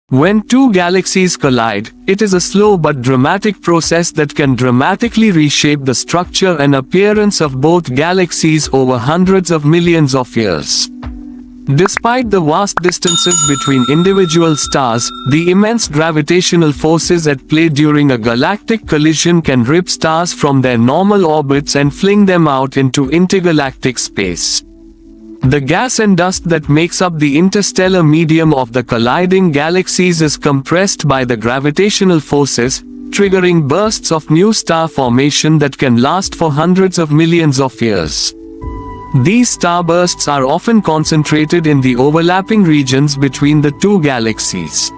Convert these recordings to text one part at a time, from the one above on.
When two galaxies collide, it is a slow but dramatic process that can dramatically reshape the structure and appearance of both galaxies over hundreds of millions of years. Despite the vast distances between individual stars, the immense gravitational forces at play during a galactic collision can rip stars from their normal orbits and fling them out into intergalactic space. The gas and dust that makes up the interstellar medium of the colliding galaxies is compressed by the gravitational forces, triggering bursts of new star formation that can last for hundreds of millions of years. These starbursts are often concentrated in the overlapping regions between the two galaxies.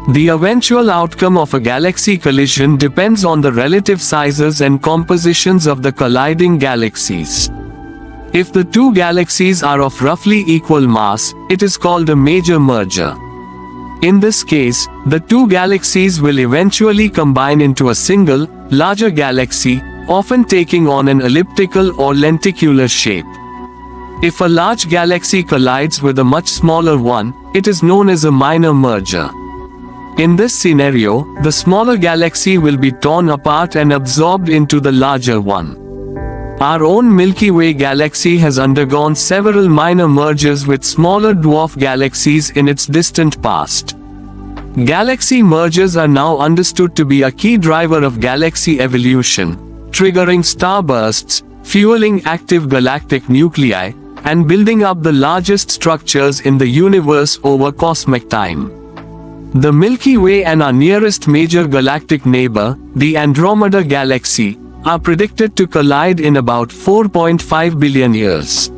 The eventual outcome of a galaxy collision depends on the relative sizes and compositions of the colliding galaxies. If the two galaxies are of roughly equal mass, it is called a major merger. In this case, the two galaxies will eventually combine into a single, larger galaxy, often taking on an elliptical or lenticular shape. If a large galaxy collides with a much smaller one, it is known as a minor merger. In this scenario, the smaller galaxy will be torn apart and absorbed into the larger one. Our own Milky Way galaxy has undergone several minor mergers with smaller dwarf galaxies in its distant past. Galaxy mergers are now understood to be a key driver of galaxy evolution, triggering starbursts, fueling active galactic nuclei, and building up the largest structures in the universe over cosmic time. The Milky Way and our nearest major galactic neighbor, the Andromeda galaxy, are predicted to collide in about 4.5 billion years.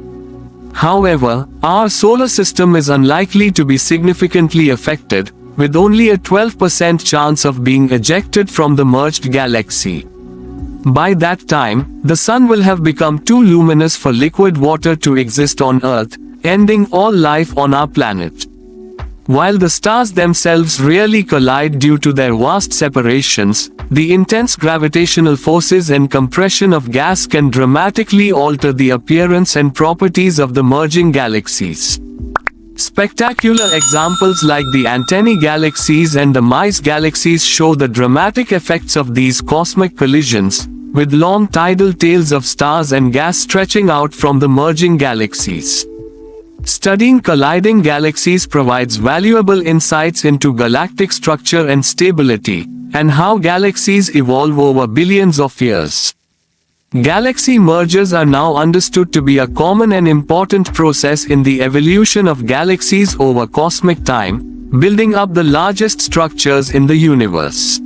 However, our solar system is unlikely to be significantly affected, with only a 12% chance of being ejected from the merged galaxy. By that time, the Sun will have become too luminous for liquid water to exist on Earth, ending all life on our planet. While the stars themselves rarely collide due to their vast separations, the intense gravitational forces and compression of gas can dramatically alter the appearance and properties of the merging galaxies. Spectacular examples like the Antennae galaxies and the Mice galaxies show the dramatic effects of these cosmic collisions, with long tidal tails of stars and gas stretching out from the merging galaxies. Studying colliding galaxies provides valuable insights into galactic structure and stability, and how galaxies evolve over billions of years. Galaxy mergers are now understood to be a common and important process in the evolution of galaxies over cosmic time, building up the largest structures in the universe.